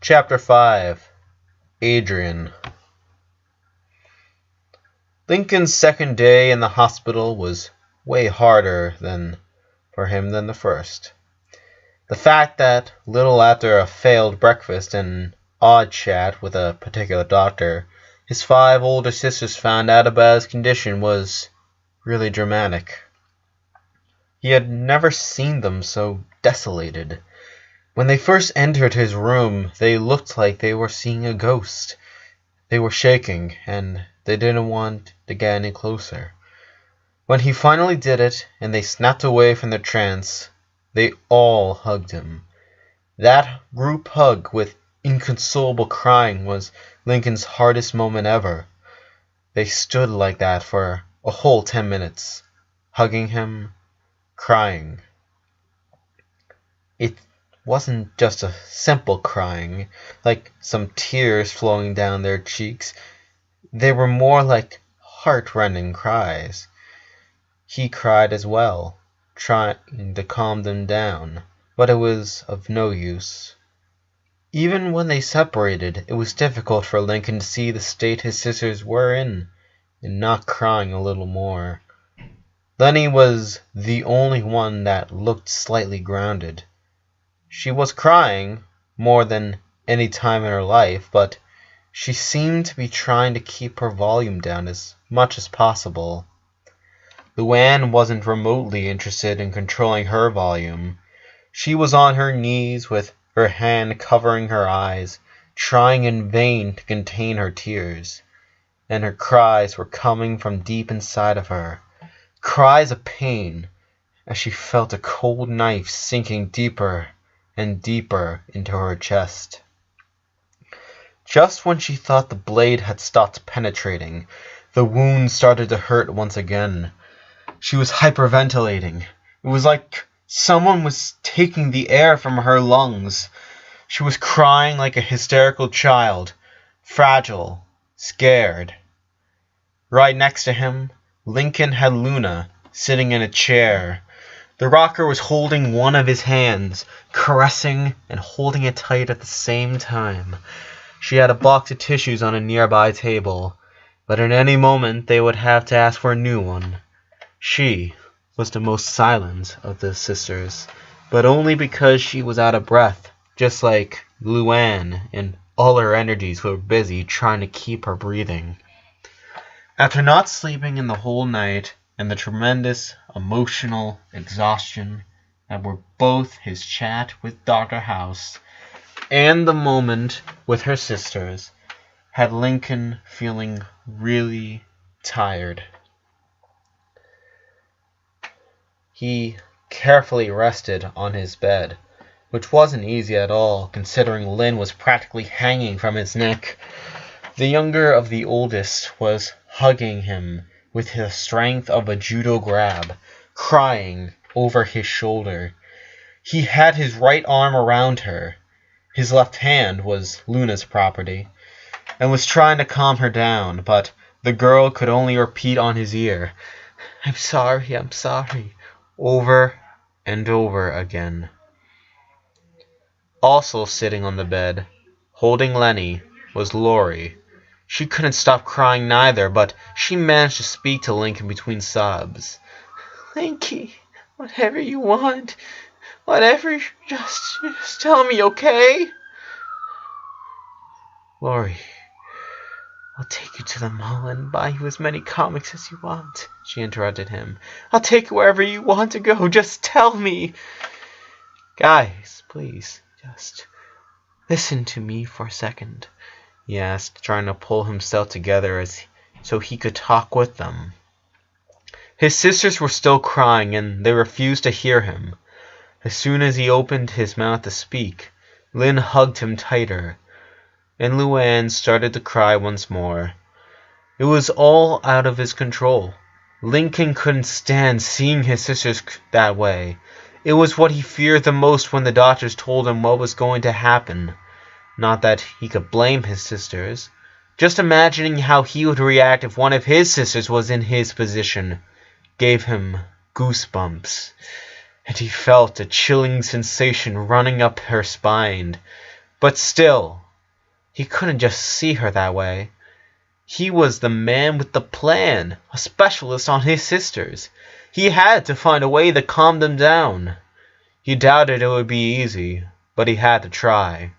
Chapter 5 Adrian. Lincoln's second day in the hospital was way harder for him than the first. The fact that little after a failed breakfast and odd chat with a particular doctor, his 5 older sisters found out about his condition was really dramatic. He had never seen them so desolated. When they first entered his room, they looked like they were seeing a ghost. They were shaking, and they didn't want to get any closer. When he finally did it, and they snapped away from their trance, they all hugged him. That group hug with inconsolable crying was Lincoln's hardest moment ever. They stood like that for a whole 10 minutes, hugging him, crying. It wasn't just a simple crying, like some tears flowing down their cheeks. They were more like heart-rending cries. He cried as well, trying to calm them down, but it was of no use. Even when they separated, it was difficult for Lincoln to see the state his sisters were in, and not crying a little more. Lenny was the only one that looked slightly grounded. She was crying more than any time in her life, but she seemed to be trying to keep her volume down as much as possible. Luann wasn't remotely interested in controlling her volume. She was on her knees with her hand covering her eyes, trying in vain to contain her tears, and her cries were coming from deep inside of her, cries of pain, as she felt a cold knife sinking deeper and deeper into her chest. Just when she thought the blade had stopped penetrating, the wound started to hurt once again. She was hyperventilating. It was like someone was taking the air from her lungs. She was crying like a hysterical child, fragile, scared. Right next to him, Lincoln had Luna sitting in a chair. The rocker was holding one of his hands, caressing and holding it tight at the same time. She had a box of tissues on a nearby table, but at any moment they would have to ask for a new one. She was the most silent of the sisters, but only because she was out of breath, just like Luann, and all her energies were busy trying to keep her breathing. After not sleeping in the whole night, and the tremendous emotional exhaustion that were both his chat with Dr. House and the moment with her sisters, had Lincoln feeling really tired. He carefully rested on his bed, which wasn't easy at all, considering Lynn was practically hanging from his neck. The younger of the oldest was hugging him with the strength of a judo grab, crying over his shoulder. He had his right arm around her. His left hand was Luna's property, and was trying to calm her down, but the girl could only repeat on his ear, I'm sorry, over and over again. Also sitting on the bed, holding Lenny, was Lori. She couldn't stop crying neither, but she managed to speak to Lincoln between sobs. Linky, whatever you want, just tell me, okay? Lori, I'll take you to the mall and buy you as many comics as you want, she interrupted him. I'll take you wherever you want to go, just tell me. Guys, please, just listen to me for a second, he asked, trying to pull himself together so he could talk with them. His sisters were still crying, and they refused to hear him. As soon as he opened his mouth to speak, Lynn hugged him tighter, and Luann started to cry once more. It was all out of his control. Lincoln couldn't stand seeing his sisters that way. It was what he feared the most when the doctors told him what was going to happen. Not that he could blame his sisters. Just imagining how he would react if one of his sisters was in his position gave him goosebumps, and he felt a chilling sensation running up her spine. But still, he couldn't just see her that way. He was the man with the plan, a specialist on his sisters. He had to find a way to calm them down. He doubted it would be easy, but he had to try.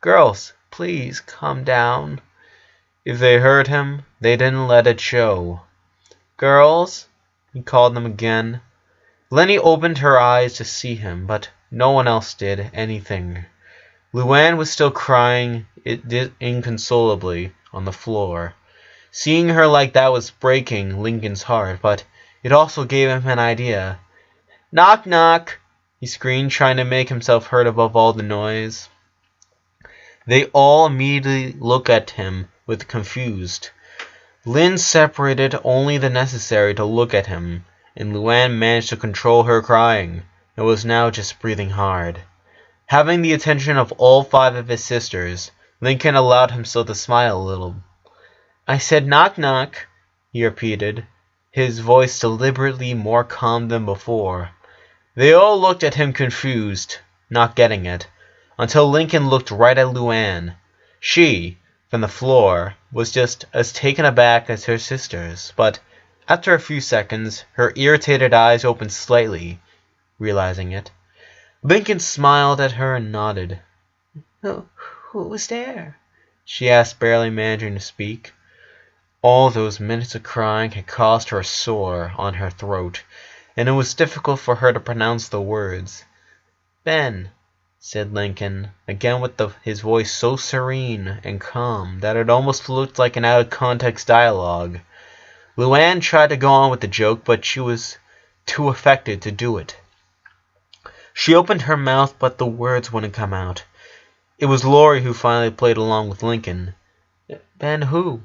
"Girls, please calm down." If they heard him, they didn't let it show. "Girls," he called them again. Lenny opened her eyes to see him, but no one else did anything. Luann was still crying inconsolably on the floor. Seeing her like that was breaking Lincoln's heart, but it also gave him an idea. "Knock, knock," he screamed, trying to make himself heard above all the noise. They all immediately looked at him with confused. Lynn separated only the necessary to look at him, and Luann managed to control her crying, and was now just breathing hard. Having the attention of all 5 of his sisters, Lincoln allowed himself to smile a little. "I said knock knock," he repeated, his voice deliberately more calm than before. They all looked at him confused, not getting it, until Lincoln looked right at Luann. She, from the floor, was just as taken aback as her sisters, but after a few seconds, her irritated eyes opened slightly, realizing it. Lincoln smiled at her and nodded. Who was there?" she asked, barely managing to speak. All those minutes of crying had caused her a sore on her throat, and it was difficult for her to pronounce the words. "Ben," said Lincoln, again with his voice so serene and calm that it almost looked like an out-of-context dialogue. Luann tried to go on with the joke, but she was too affected to do it. She opened her mouth, but the words wouldn't come out. It was Laurie who finally played along with Lincoln. "Ben who?"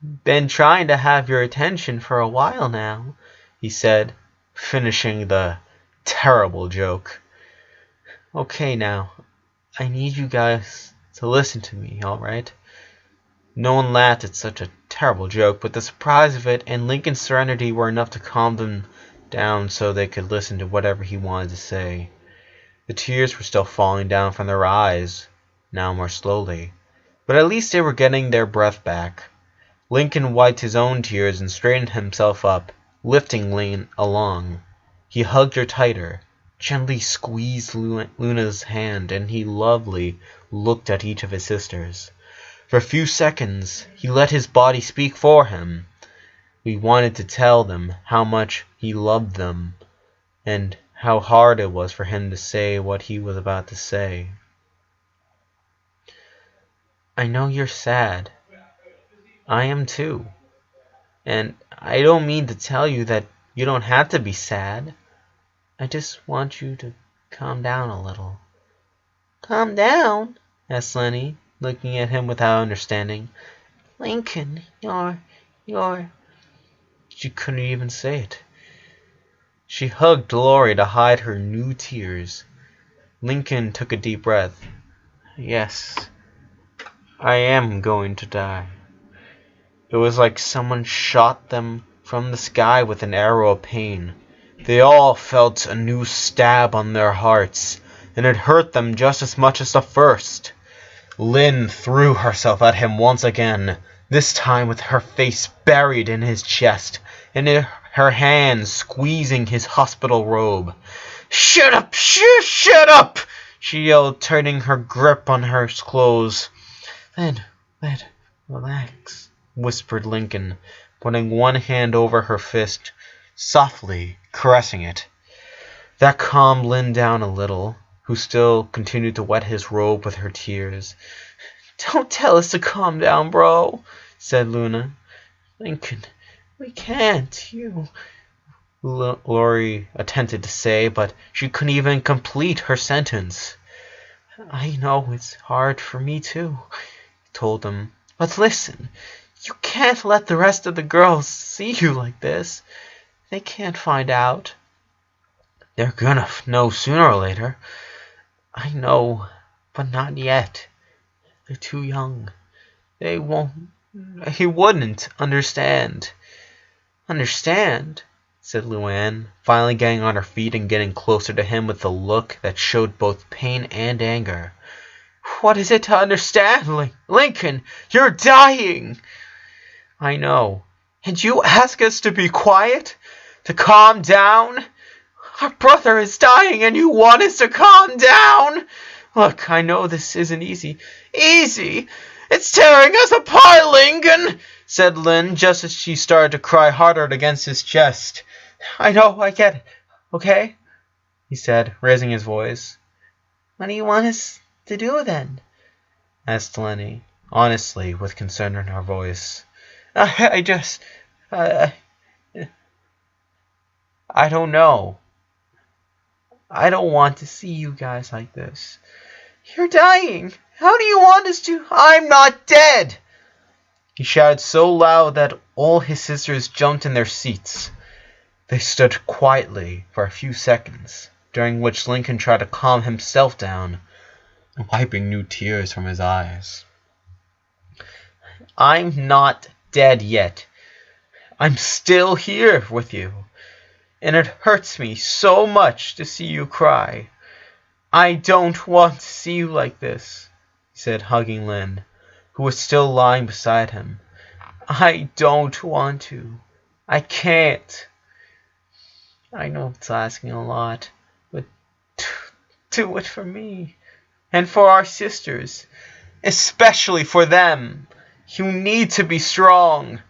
"Been trying to have your attention for a while now," he said, finishing the terrible joke. "Okay now, I need you guys to listen to me, alright?" No one laughed at such a terrible joke, but the surprise of it and Lincoln's serenity were enough to calm them down so they could listen to whatever he wanted to say. The tears were still falling down from their eyes, now more slowly, but at least they were getting their breath back. Lincoln wiped his own tears and straightened himself up, lifting Lynn along. He hugged her tighter, gently squeezed Luna's hand, and he lovingly looked at each of his sisters. For a few seconds, he let his body speak for him. He wanted to tell them how much he loved them, and how hard it was for him to say what he was about to say. "I know you're sad. I am too. And I don't mean to tell you that you don't have to be sad. I just want you to calm down a little." "Calm down?" asked Lenny, looking at him without understanding. "Lincoln, you're... She couldn't even say it. She hugged Laurie to hide her new tears. Lincoln took a deep breath. "Yes, I am going to die." It was like someone shot them from the sky with an arrow of pain. They all felt a new stab on their hearts, and it hurt them just as much as the first. Lynn threw herself at him once again, this time with her face buried in his chest, and her hands squeezing his hospital robe. "Shut up! Shut up!" she yelled, tightening her grip on her clothes. Lynn, relax," whispered Lincoln, putting one hand over her fist, softly caressing it. That calmed Lynn down a little, who still continued to wet his robe with her tears. "Don't tell us to calm down, bro," said Luna. "Lincoln, we can't. Laurie attempted to say, but she couldn't even complete her sentence. "I know it's hard for me too," he told them. "But listen, you can't let the rest of the girls see you like this. They can't find out. They're gonna know sooner or later. I know, but not yet. They're too young. They wouldn't understand." "Understand?" said Luann, finally getting on her feet and getting closer to him with a look that showed both pain and anger. What is it to understand, Lincoln? You're dying. I know. And you ask us to be quiet? To calm down? Our brother is dying and you want us to calm down? Look, I know this isn't easy. Easy? It's tearing us apart, Lincoln, said Lynn, just as she started to cry harder against his chest. I know, I get it. Okay? He said, raising his voice. What do you want us to do then? Asked Lenny, honestly, with concern in her voice. I don't know. I don't want to see you guys like this. You're dying. How do you want us to? I'm not dead! He shouted so loud that all his sisters jumped in their seats. They stood quietly for a few seconds, during which Lincoln tried to calm himself down, wiping new tears from his eyes. I'm not dead yet. I'm still here with you, and it hurts me so much to see you cry. I don't want to see you like this, he said, hugging Lynn, who was still lying beside him. I don't want to. I can't. I know it's asking a lot, but do it for me, and for our sisters, especially for them. You need to be strong.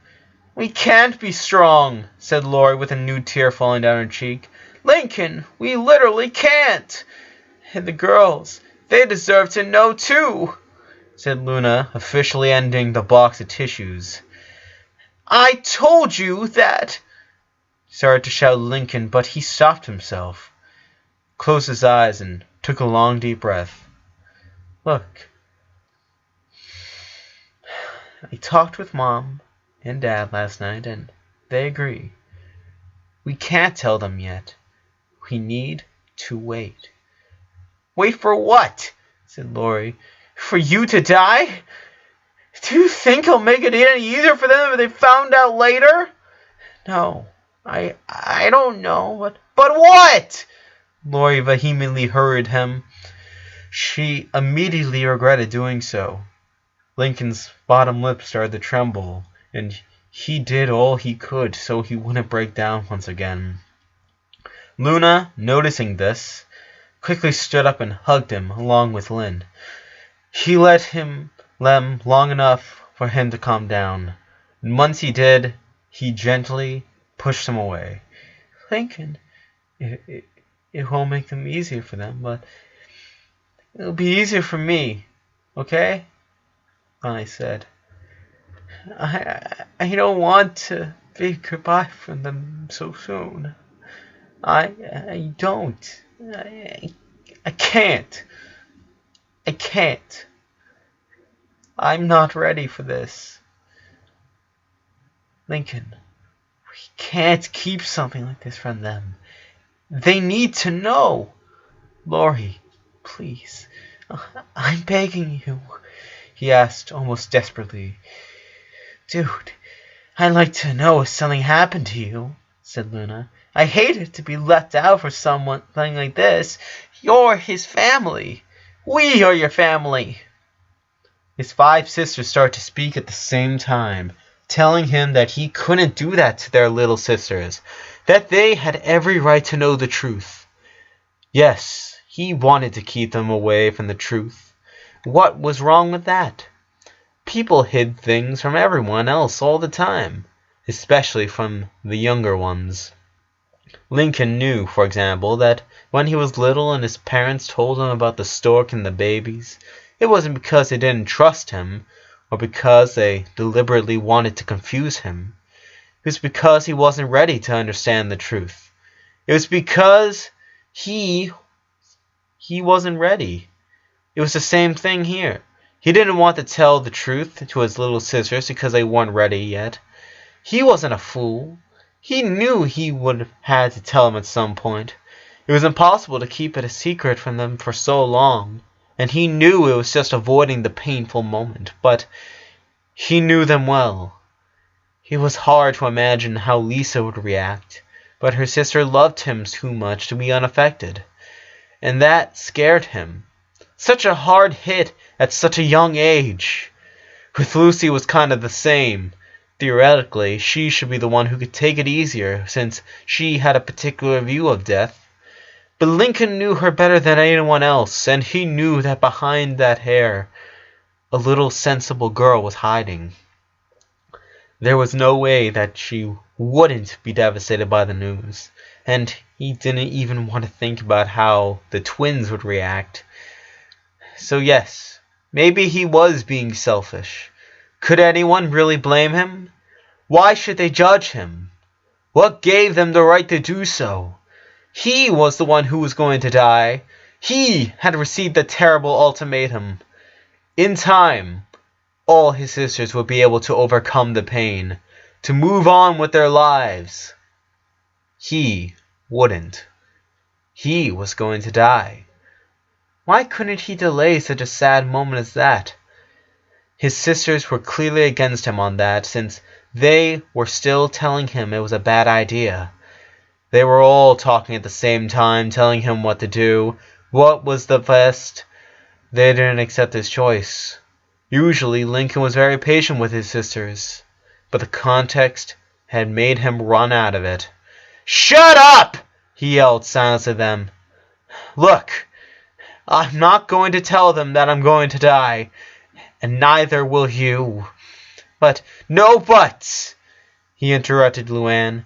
We can't be strong, said Lori with a new tear falling down her cheek. Lincoln, we literally can't. And the girls, they deserve to know too, said Luna, officially ending the box of tissues. I told you that, started to shout Lincoln, but he stopped himself, closed his eyes, and took a long, deep breath. Look, I talked with Mom and Dad last night, and they agree. We can't tell them yet. We need to wait. Wait for what? Said Lori. For you to die? Do you think it'll make it any easier for them if they found out later? No, I don't know, but what? Lori vehemently hurried him. She immediately regretted doing so. Lincoln's bottom lip started to tremble, and he did all he could so he wouldn't break down once again. Luna, noticing this, quickly stood up and hugged him along with Lynn. She let him long enough for him to calm down, and once he did, he gently pushed him away. Lincoln, it won't make them easier for them, but it'll be easier for me, okay? I said. I don't want to say goodbye from them so soon. I don't. I can't. I can't. I'm not ready for this. Lincoln, we can't keep something like this from them. They need to know. Lori, please. I'm begging you, he asked almost desperately. Dude, I'd like to know if something happened to you, said Luna. I hate it to be left out for something like this. You're his family. We are your family. His 5 sisters started to speak at the same time, telling him that he couldn't do that to their little sisters, that they had every right to know the truth. Yes, he wanted to keep them away from the truth. What was wrong with that? People hid things from everyone else all the time, especially from the younger ones. Lincoln knew, for example, that when he was little and his parents told him about the stork and the babies, it wasn't because they didn't trust him, or because they deliberately wanted to confuse him. It was because he wasn't ready to understand the truth. It was because he wasn't ready. It was the same thing here. He didn't want to tell the truth to his little sisters because they weren't ready yet. He wasn't a fool. He knew he would have had to tell them at some point. It was impossible to keep it a secret from them for so long, and he knew it was just avoiding the painful moment, but he knew them well. It was hard to imagine how Lisa would react, but her sister loved him too much to be unaffected, and that scared him. Such a hard hit at such a young age. With Lucy it was kind of the same. Theoretically, she should be the one who could take it easier, since she had a particular view of death. But Lincoln knew her better than anyone else, and he knew that behind that hair, a little sensible girl was hiding. There was no way that she wouldn't be devastated by the news, and he didn't even want to think about how the twins would react. So yes, maybe he was being selfish. Could anyone really blame him? Why should they judge him? What gave them the right to do so? He was the one who was going to die. He had received the terrible ultimatum. In time, all his sisters would be able to overcome the pain, to move on with their lives. He wouldn't. He was going to die. Why couldn't he delay such a sad moment as that? His sisters were clearly against him on that, since they were still telling him it was a bad idea. They were all talking at the same time, telling him what to do, what was the best. They didn't accept his choice. Usually, Lincoln was very patient with his sisters, but the context had made him run out of it. "Shut up!" he yelled silently at them. "Look, I'm not going to tell them that I'm going to die, and neither will you." "But, no buts!" he interrupted Luann,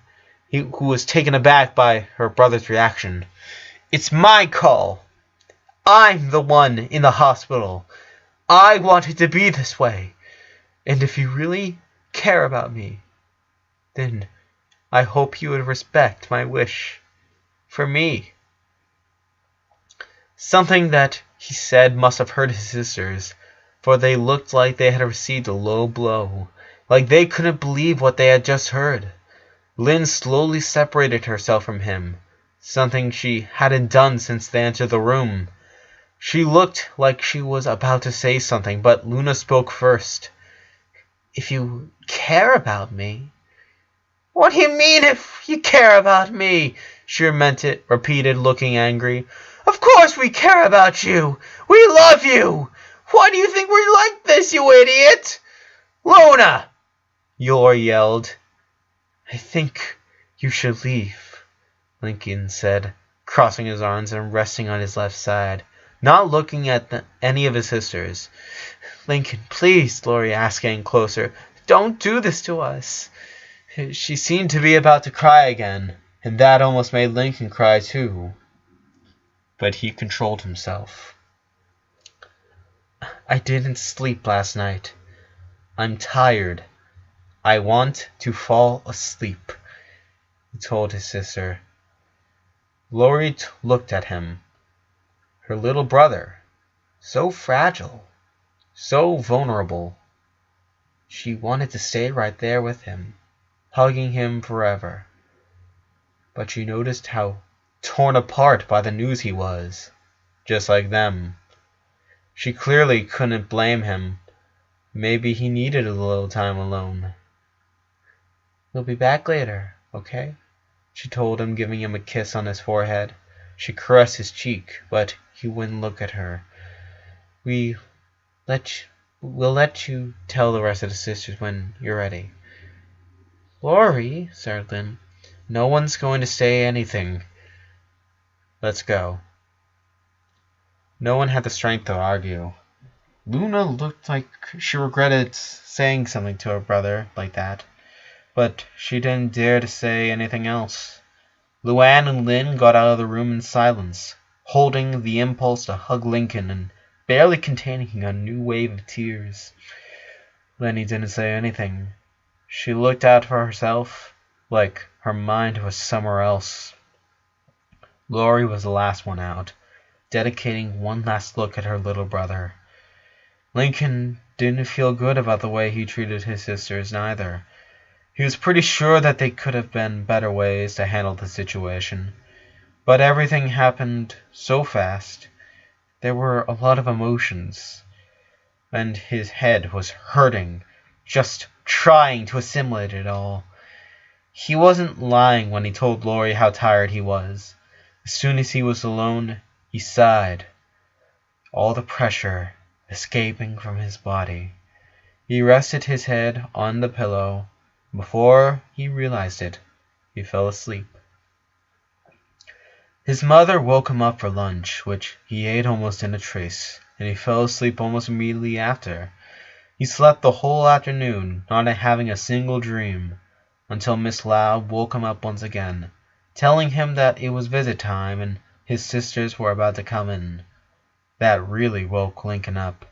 who was taken aback by her brother's reaction. "It's my call. I'm the one in the hospital. I want it to be this way. And if you really care about me, then I hope you would respect my wish for me." Something that he said must have hurt his sisters, for they looked like they had received a low blow, like they couldn't believe what they had just heard. Lynn slowly separated herself from him, something she hadn't done since they entered the room. She looked like she was about to say something, but Luna spoke first. "If you care about me?" "What do you mean, if you care about me?" she repeated, looking angry. "Of course we care about you. We love you. Why do you think we're like this, you idiot?" "Luna!" Yor yelled. "I think you should leave," Lincoln said, crossing his arms and resting on his left side, not looking at any of his sisters. "Lincoln, please," Lori asked, getting closer. "Don't do this to us." She seemed to be about to cry again, and that almost made Lincoln cry too. But he controlled himself. "I didn't sleep last night. I'm tired. I want to fall asleep," he told his sister. Lori looked at him. Her little brother, so fragile, so vulnerable. She wanted to stay right there with him, hugging him forever. But she noticed how torn apart by the news he was, just like them. She clearly couldn't blame him. Maybe he needed a little time alone. "We'll be back later, okay?" she told him, giving him a kiss on his forehead. She caressed his cheek, but he wouldn't look at her. We'll let you tell the rest of the sisters when you're ready." "Lori," said Lynn, "no one's going to say anything. Let's go." No one had the strength to argue. Luna looked like she regretted saying something to her brother like that, but she didn't dare to say anything else. Luann and Lynn got out of the room in silence, holding the impulse to hug Lincoln and barely containing a new wave of tears. Lenny didn't say anything. She looked out for herself, like her mind was somewhere else. Lori was the last one out, dedicating one last look at her little brother. Lincoln didn't feel good about the way he treated his sisters, neither. He was pretty sure that there could have been better ways to handle the situation. But everything happened so fast. There were a lot of emotions, and his head was hurting, just trying to assimilate it all. He wasn't lying when he told Lori how tired he was. As soon as he was alone, he sighed. All the pressure escaping from his body. He rested his head on the pillow. Before he realized it, he fell asleep. His mother woke him up for lunch, which he ate almost in a trice, and he fell asleep almost immediately after. He slept the whole afternoon, not having a single dream, until Miss Loud woke him up once again, telling him that it was visit time and his sisters were about to come in. That really woke Lincoln up.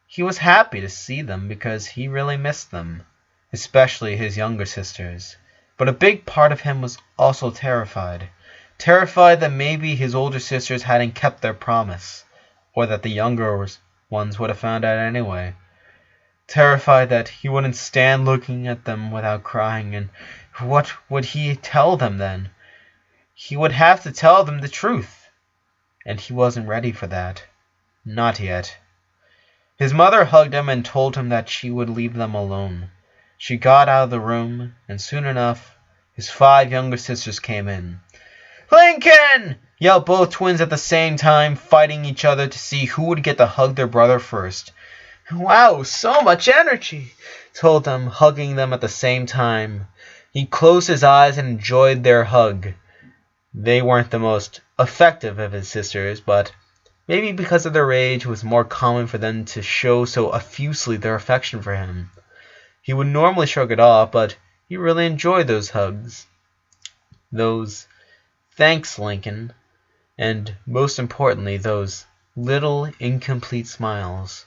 He was happy to see them because he really missed them, especially his younger sisters. But a big part of him was also terrified. Terrified that maybe his older sisters hadn't kept their promise, or that the younger ones would have found out anyway. Terrified that he wouldn't stand looking at them without crying, and what would he tell them then? He would have to tell them the truth, and he wasn't ready for that. Not yet. His mother hugged him and told him that she would leave them alone. She got out of the room, and soon enough, his 5 younger sisters came in. "Lincoln!" yelled both twins at the same time, fighting each other to see who would get to hug their brother first. "Wow, so much energy," told them, hugging them at the same time. He closed his eyes and enjoyed their hug. They weren't the most effective of his sisters, but maybe because of their age it was more common for them to show so effusively their affection for him. He would normally shrug it off, but he really enjoyed those hugs. Those "thanks, Lincoln," and most importantly, those little incomplete smiles.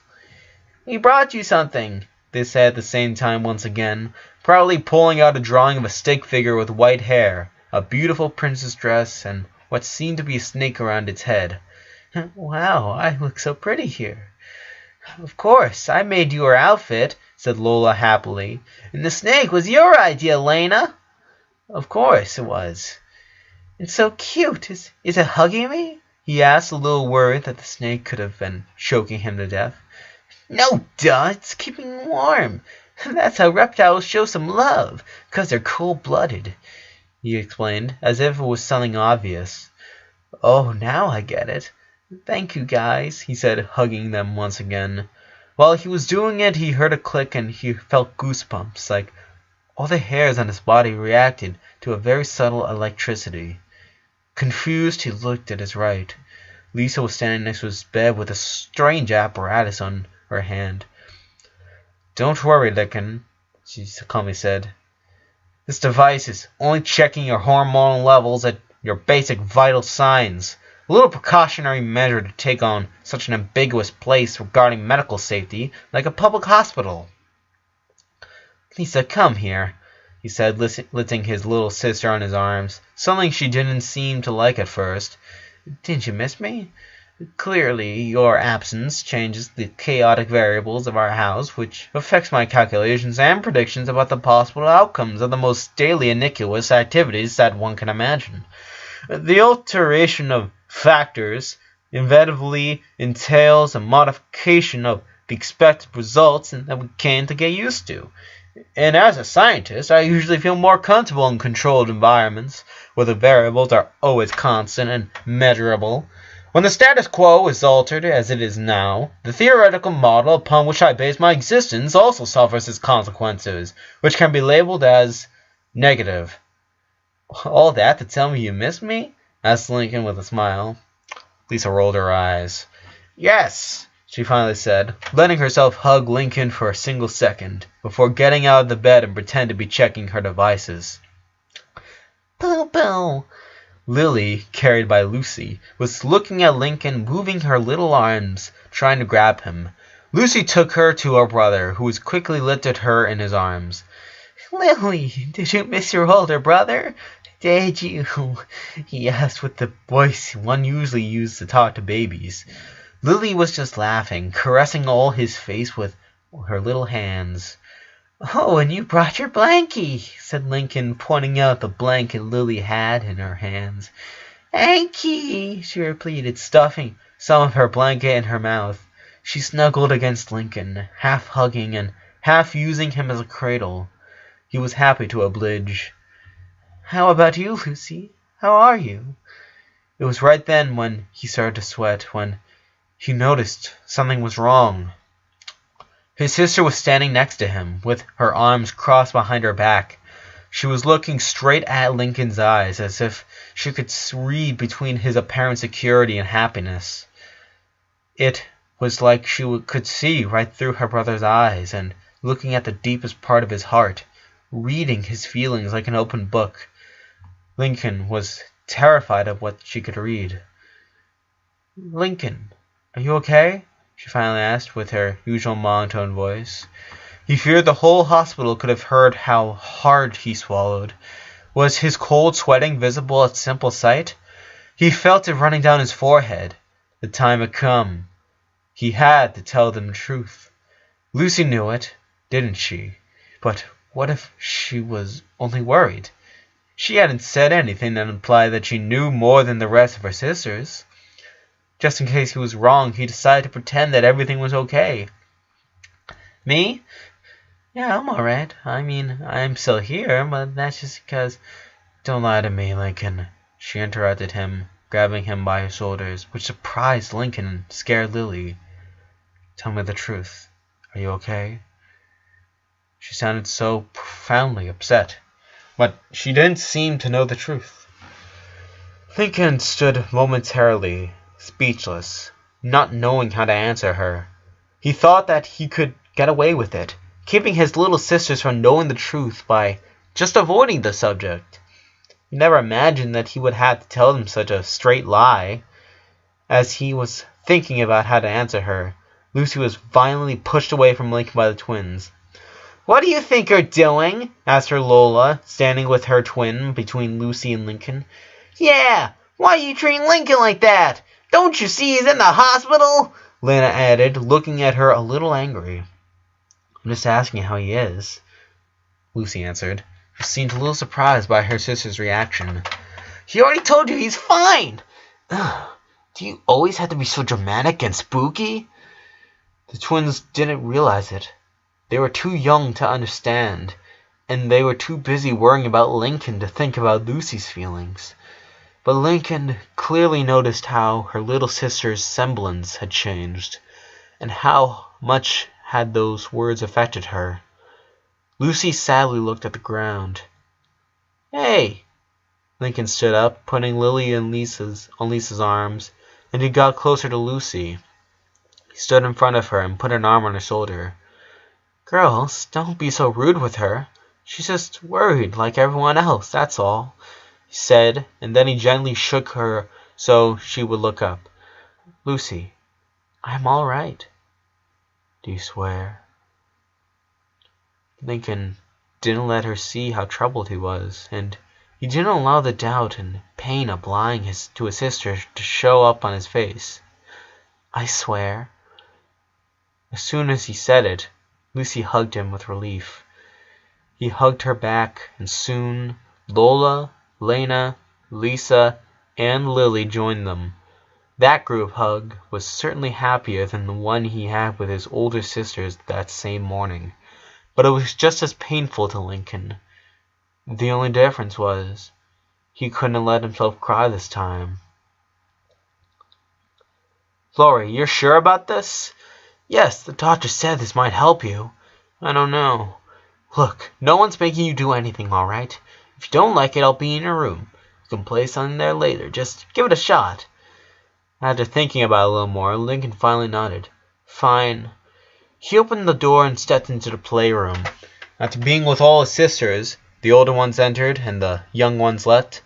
"We brought you something," they said at the same time once again, proudly pulling out a drawing of a stick figure with white hair, a beautiful princess dress, and what seemed to be a snake around its head. "Wow, I look so pretty here." "Of course, I made your outfit," said Lola happily. "And the snake was your idea, Lena." "Of course it was." "It's so cute. Is it hugging me?" he asked, a little worried that the snake could have been choking him to death. "No, duh, it's keeping warm. That's how reptiles show some love, 'cause they're cold-blooded," he explained, as if it was something obvious. "Oh, now I get it. Thank you, guys," he said, hugging them once again. While he was doing it, he heard a click and he felt goosebumps, like all the hairs on his body reacted to a very subtle electricity. Confused, he looked at his right. Lisa was standing next to his bed with a strange apparatus on her hand. "Don't worry, Lincoln," she calmly said. "This device is only checking your hormonal levels at your basic vital signs. A little precautionary measure to take on such an ambiguous place regarding medical safety like a public hospital." "Lisa, come here," he said, lifting his little sister on his arms, something she didn't seem to like at first. "Didn't you miss me? Clearly, your absence changes the chaotic variables of our house, which affects my calculations and predictions about the possible outcomes of the most daily iniquitous activities that one can imagine. The alteration of factors inevitably entails a modification of the expected results that we came to get used to. And as a scientist, I usually feel more comfortable in controlled environments, where the variables are always constant and measurable. When the status quo is altered as it is now, the theoretical model upon which I base my existence also suffers its consequences, which can be labeled as negative." "All that to tell me you miss me?" asked Lincoln with a smile. Lisa rolled her eyes. "Yes," she finally said, letting herself hug Lincoln for a single second, before getting out of the bed and pretend to be checking her devices. "Pooh-pooh." Lily, carried by Lucy, was looking at Lincoln, moving her little arms, trying to grab him. Lucy took her to her brother, who quickly lifted her in his arms. "Lily, did you miss your older brother? Did you?" he asked with the voice one usually used to talk to babies. Lily was just laughing, caressing all his face with her little hands. "Oh, and you brought your blankie," said Lincoln, pointing out the blanket Lily had in her hands. "Hanky," she repeated, stuffing some of her blanket in her mouth. She snuggled against Lincoln, half hugging and half using him as a cradle. He was happy to oblige. "How about you, Lucy? How are you?" It was right then when he started to sweat, when He noticed something was wrong. His sister was standing next to him, with her arms crossed behind her back. She was looking straight at Lincoln's eyes, as if she could read between his apparent security and happiness. It was like she could see right through her brother's eyes, and looking at the deepest part of his heart, reading his feelings like an open book. Lincoln was terrified of what she could read. "Lincoln, are you okay?" she finally asked, with her usual monotone voice. He feared the whole hospital could have heard how hard he swallowed. Was his cold sweating visible at simple sight? He felt it running down his forehead. The time had come. He had to tell them the truth. Lucy knew it, didn't she? But what if she was only worried? She hadn't said anything that implied that she knew more than the rest of her sisters. Just in case he was wrong, he decided to pretend that everything was okay. "Me? Yeah, I'm alright. I mean, I'm still here, but that's just because—" "Don't lie to me, Lincoln," she interrupted him, grabbing him by his shoulders, which surprised Lincoln and scared Lily. "Tell me the truth. Are you okay?" She sounded so profoundly upset, but she didn't seem to know the truth. Lincoln stood momentarily, speechless, not knowing how to answer her. He thought that he could get away with it, keeping his little sisters from knowing the truth by just avoiding the subject. He never imagined that he would have to tell them such a straight lie. As he was thinking about how to answer her, Lucy was violently pushed away from Lincoln by the twins. "What do you think you're doing?" asked her Lola, standing with her twin between Lucy and Lincoln. "Yeah, why are you treating Lincoln like that? Don't you see he's in the hospital?" Lana added, looking at her a little angry. "I'm just asking how he is," Lucy answered. She seemed a little surprised by her sister's reaction. "He already told you he's fine!" "Ugh, do you always have to be so dramatic and spooky?" The twins didn't realize it. They were too young to understand, and they were too busy worrying about Lincoln to think about Lucy's feelings. But Lincoln clearly noticed how her little sister's semblance had changed, and how much had those words affected her. Lucy sadly looked at the ground. "Hey!" Lincoln stood up, putting Lily on Lisa's arms, and he got closer to Lucy. He stood in front of her and put an arm on her shoulder. "Girls, don't be so rude with her. She's just worried like everyone else, that's all," he said, and then he gently shook her so she would look up. "Lucy, I'm all right. Do you swear?" Lincoln didn't let her see how troubled he was, and he didn't allow the doubt and pain of lying to his sister to show up on his face. "I swear." As soon as he said it, Lucy hugged him with relief. He hugged her back, and soon Lola, Lena, Lisa, and Lily joined them. That group hug was certainly happier than the one he had with his older sisters that same morning, but it was just as painful to Lincoln. The only difference was he couldn't let himself cry this time. "Florrie, you're sure about this?" "Yes, the doctor said this might help you." "I don't know." "Look, no one's making you do anything, all right? If you don't like it, I'll be in your room. You can play something there later. Just give it a shot." After thinking about it a little more, Lincoln finally nodded. "Fine." He opened the door and stepped into the playroom. After being with all his sisters, the older ones entered and the young ones left.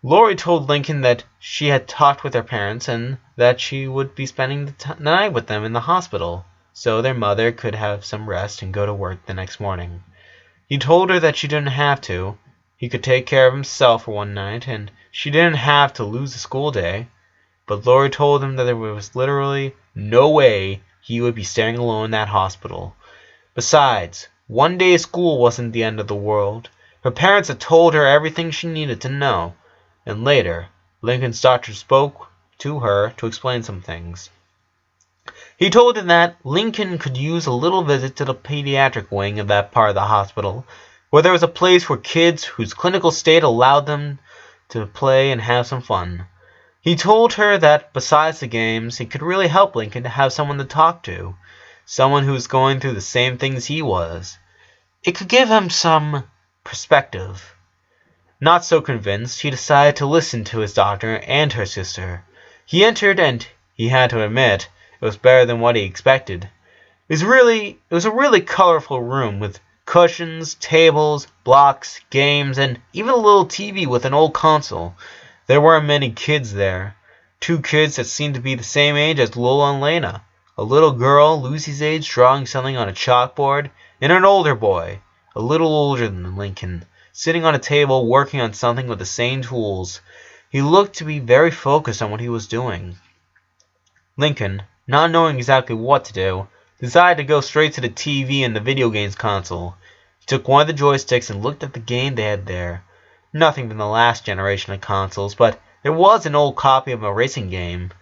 Laurie told Lincoln that she had talked with her parents and that she would be spending the night with them in the hospital, so their mother could have some rest and go to work the next morning. He told her that she didn't have to. He could take care of himself for one night, and she didn't have to lose the school day. But Laurie told him that there was literally no way he would be staying alone in that hospital. Besides, one day of school wasn't the end of the world. Her parents had told her everything she needed to know. And later, Lincoln's doctor spoke to her to explain some things. He told her that Lincoln could use a little visit to the pediatric wing of that part of the hospital, where there was a place for kids whose clinical state allowed them to play and have some fun. He told her that besides the games, it could really help Lincoln to have someone to talk to, someone who was going through the same things he was. It could give him some perspective. Not so convinced, he decided to listen to his doctor and her sister. He entered, and he had to admit, it was better than what he expected. It was a really colorful room with cushions, tables, blocks, games, and even a little TV with an old console. There weren't many kids there. 2 kids that seemed to be the same age as Lola and Lena. A little girl, Lucy's age, drawing something on a chalkboard, and an older boy, a little older than Lincoln, sitting on a table working on something with the same tools. He looked to be very focused on what he was doing. Lincoln, not knowing exactly what to do, decided to go straight to the TV and the video games console. He took one of the joysticks and looked at the game they had there. Nothing from the last generation of consoles, but there was an old copy of a racing game.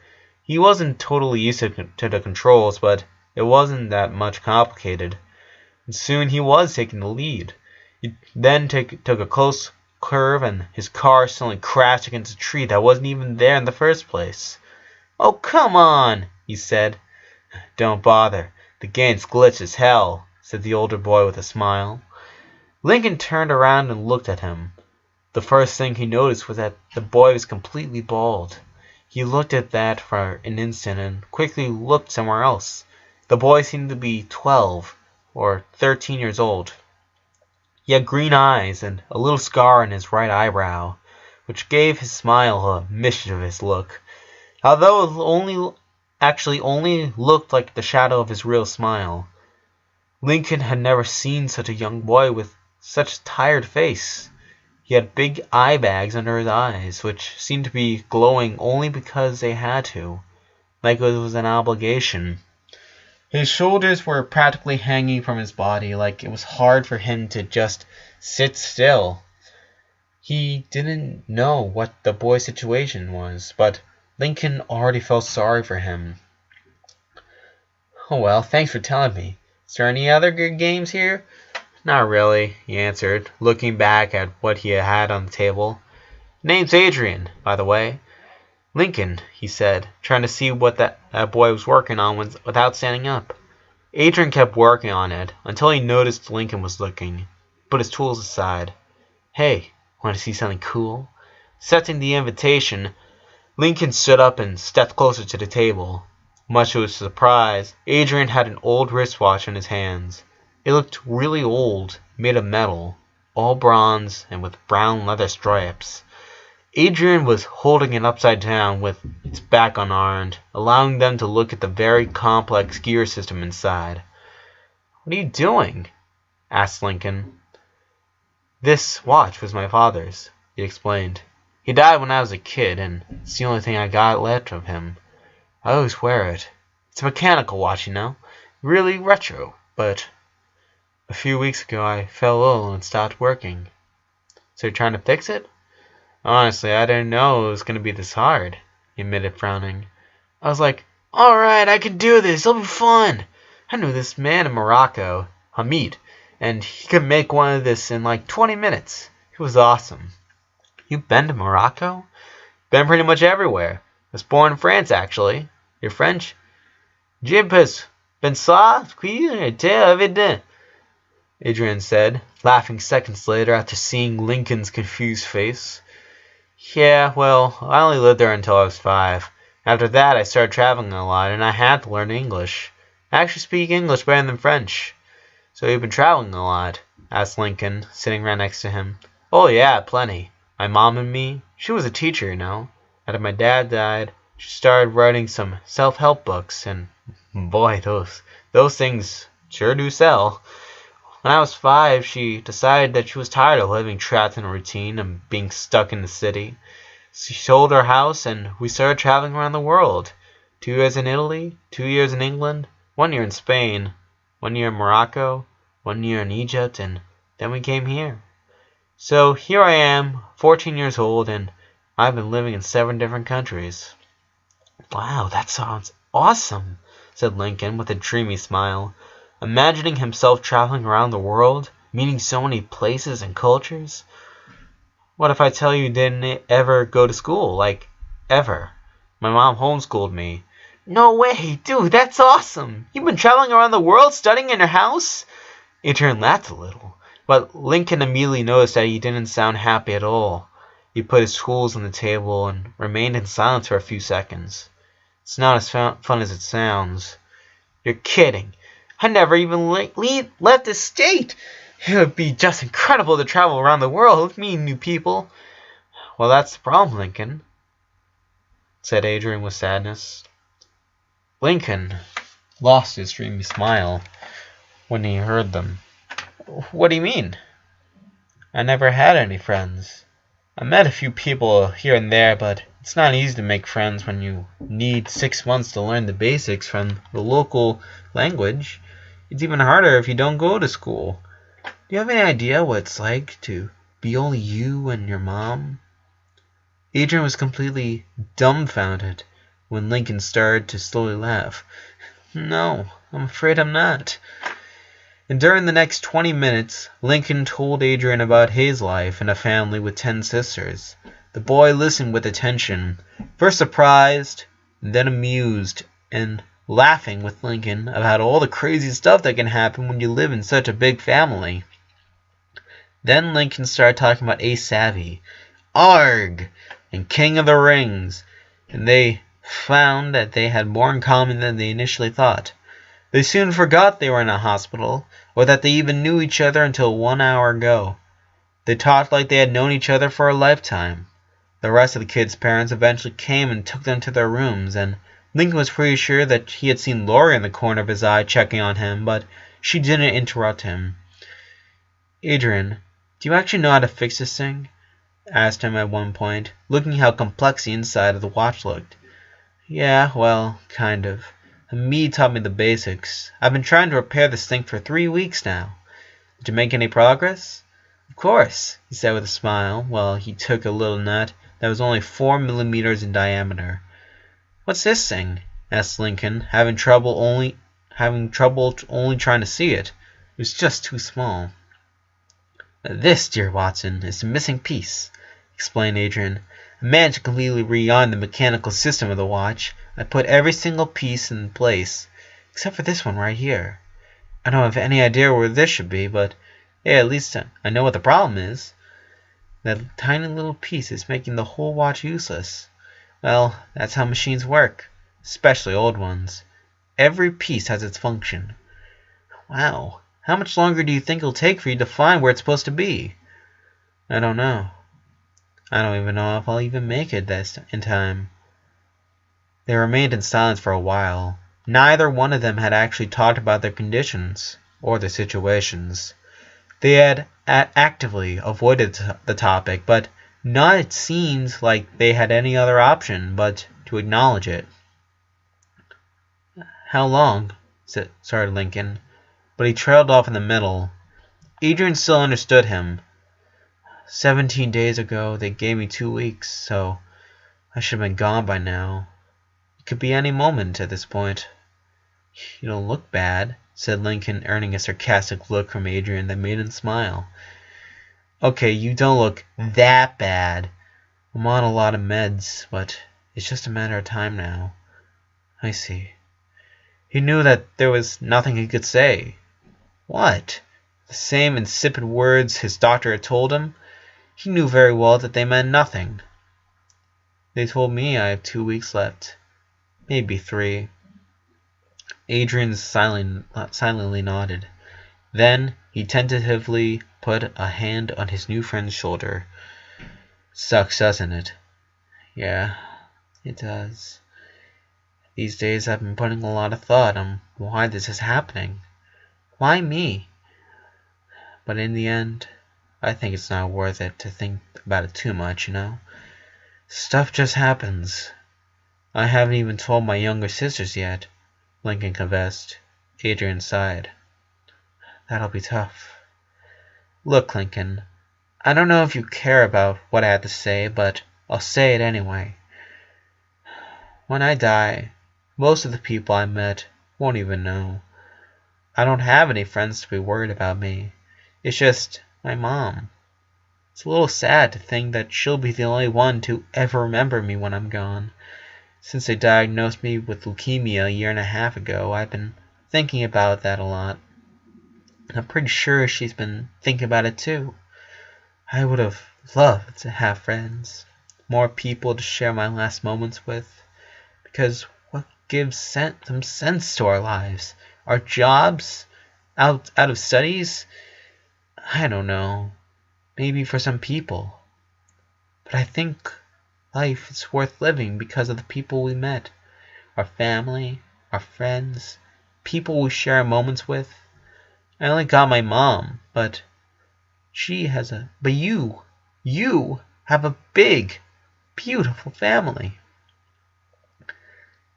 He wasn't totally used to the controls, but it wasn't that much complicated. And soon he was taking the lead. He then took a close curve, and his car suddenly crashed against a tree that wasn't even there in the first place. "Oh, come on," he said. "Don't bother. The game's glitched as hell," said the older boy with a smile. Lincoln turned around and looked at him. The first thing he noticed was that the boy was completely bald. He looked at that for an instant and quickly looked somewhere else. The boy seemed to be 12 or 13 years old. He had green eyes and a little scar on his right eyebrow, which gave his smile a mischievous look, although it only looked like the shadow of his real smile. Lincoln had never seen such a young boy with such a tired face. He had big eye bags under his eyes, which seemed to be glowing only because they had to, like it was an obligation. His shoulders were practically hanging from his body, like it was hard for him to just sit still. He didn't know what the boy's situation was, but Lincoln already felt sorry for him. "Oh well, thanks for telling me. Is there any other good games here?" "Not really," he answered, looking back at what he had on the table. "Name's Adrian, by the way." "Lincoln," he said, trying to see what that boy was working on without standing up. Adrian kept working on it until he noticed Lincoln was looking. He put his tools aside. "Hey, want to see something cool?" Accepting the invitation, Lincoln stood up and stepped closer to the table. Much to his surprise, Adrian had an old wristwatch in his hands. It looked really old, made of metal, all bronze and with brown leather stripes. Adrian was holding it upside down with its back unarmed, allowing them to look at the very complex gear system inside. "What are you doing?" asked Lincoln. "This watch was my father's," he explained. "He died when I was a kid, and it's the only thing I got left of him. I always wear it. It's a mechanical watch, you know, really retro, but a few weeks ago I fell ill and stopped working." "So you're trying to fix it?" "Honestly, I didn't know it was going to be this hard," he admitted, frowning. "I was like, alright, I can do this, it'll be fun. I knew this man in Morocco, Hamid, and he could make one of this in like 20 minutes. It was awesome." "You've been to Morocco?" "Been pretty much everywhere. I was born in France, actually." "You're French?" "Je peux ben ça, qui était évident," Adrian said, laughing seconds later after seeing Lincoln's confused face. "Yeah, well, I only lived there until I was 5. After that, I started traveling a lot, and I had to learn English. I actually speak English better than French." "So you've been traveling a lot?" asked Lincoln, sitting right next to him. "Oh yeah, plenty. My mom and me, she was a teacher, you know. After my dad died, she started writing some self-help books, and boy, those things sure do sell. When I was 5, she decided that she was tired of living trapped in a routine and being stuck in the city. She sold her house, and we started traveling around the world. 2 years in Italy, 2 years in England, 1 year in Spain, 1 year in Morocco, 1 year in Egypt, and then we came here. So here I am, 14 years old, and I've been living in 7 different countries." "Wow, that sounds awesome," said Lincoln with a dreamy smile, imagining himself traveling around the world, meeting so many places and cultures. "What if I tell you didn't ever go to school, like ever. My mom homeschooled me. No way, dude, that's awesome. You've been traveling around the world studying in your house? Adrian laughed a little, but Lincoln immediately noticed that he didn't sound happy at all. He put his tools on the table and remained in silence for a few seconds. It's not as fun as it sounds. You're kidding. I never even left the state. It would be just incredible to travel around the world, meeting new people. Well, that's the problem, Lincoln, said Adrian with sadness. Lincoln lost his dreamy smile when he heard them. What do you mean? I never had any friends. I met a few people here and there, but it's not easy to make friends when you need 6 months to learn the basics from the local language. It's even harder if you don't go to school. Do you have any idea what it's like to be only you and your mom? Adrian was completely dumbfounded when Lincoln started to slowly laugh. No, I'm afraid I'm not. And during the next 20 minutes, Lincoln told Adrian about his life in a family with 10 sisters. The boy listened with attention, first surprised, then amused, and laughing with Lincoln about all the crazy stuff that can happen when you live in such a big family. Then Lincoln started talking about Ace Savvy, Arg, and King of the Rings, and they found that they had more in common than they initially thought. They soon forgot they were in a hospital, or that they even knew each other until 1 hour ago. They talked like they had known each other for a lifetime. The rest of the kids' parents eventually came and took them to their rooms, and Lincoln was pretty sure that he had seen Lori in the corner of his eye checking on him, but she didn't interrupt him. Adrian, do you actually know how to fix this thing? Asked him at one point, looking how complex the inside of the watch looked. Yeah, well, kind of. Me taught me the basics. I've been trying to repair this thing for 3 weeks now. Did you make any progress? Of course, he said with a smile, while he took a little nut that was only 4 millimeters in diameter. What's this thing? Asked Lincoln, having trouble only trying to see it. It was just too small. This, dear Watson, is the missing piece, explained Adrian. I managed to completely rearm the mechanical system of the watch. I put every single piece in place, except for this one right here. I don't have any idea where this should be, but hey, at least I know what the problem is. That tiny little piece is making the whole watch useless. Well, that's how machines work, especially old ones. Every piece has its function. Wow, how much longer do you think it'll take for you to find where it's supposed to be? I don't know. I don't even know if I'll even make it in time. They remained in silence for a while. Neither one of them had actually talked about their conditions or their situations. They had actively avoided the topic, but not it seemed like they had any other option but to acknowledge it. How long? started Lincoln, but he trailed off in the middle. Adrian still understood him. 17 days ago, they gave me 2 weeks, so I should have been gone by now. It could be any moment at this point. You don't look bad, said Lincoln, earning a sarcastic look from Adrian that made him smile. Okay, you don't look that bad. I'm on a lot of meds, but it's just a matter of time now. I see. He knew that there was nothing he could say. What? The same insipid words his doctor had told him? He knew very well that they meant nothing. They told me I have 2 weeks left. Maybe 3. Adrian silently nodded. Then he tentatively put a hand on his new friend's shoulder. Sucks, doesn't it? Yeah, it does. These days I've been putting a lot of thought on why this is happening. Why me? But in the end, I think it's not worth it to think about it too much, you know? Stuff just happens. I haven't even told my younger sisters yet, Lincoln confessed. Adrian sighed. That'll be tough. Look, Lincoln, I don't know if you care about what I have to say, but I'll say it anyway. When I die, most of the people I met won't even know. I don't have any friends to be worried about me. It's just my mom. It's a little sad to think that she'll be the only one to ever remember me when I'm gone. Since they diagnosed me with leukemia a year and a half ago, I've been thinking about that a lot. I'm pretty sure she's been thinking about it too. I would have loved to have friends, more people to share my last moments with, because what gives some sense to our lives? Our jobs? Out of studies? I don't know. Maybe for some people. But I think life is worth living because of the people we met. Our family, our friends, people we share our moments with. I only got my mom, but you have a big, beautiful family.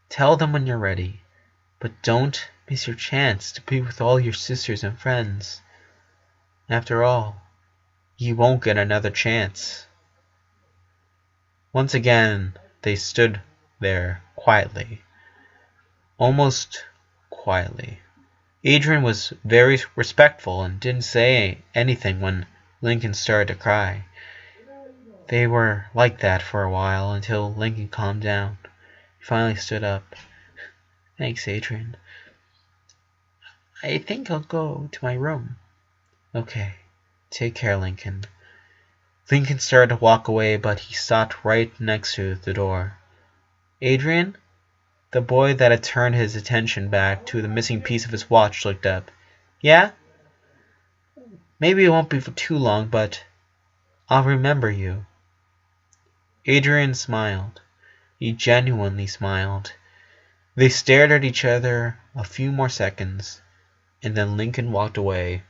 Tell them when you're ready, but don't miss your chance to be with all your sisters and friends. After all, you won't get another chance. Once again, they stood there quietly, almost quietly. Adrian was very respectful and didn't say anything when Lincoln started to cry. They were like that for a while until Lincoln calmed down. He finally stood up. Thanks, Adrian. I think I'll go to my room. Okay. Take care, Lincoln. Lincoln started to walk away, but he stopped right next to the door. Adrian? The boy that had turned his attention back to the missing piece of his watch looked up. Yeah? Maybe it won't be for too long, but I'll remember you. Adrian smiled. He genuinely smiled. They stared at each other a few more seconds, and then Lincoln walked away.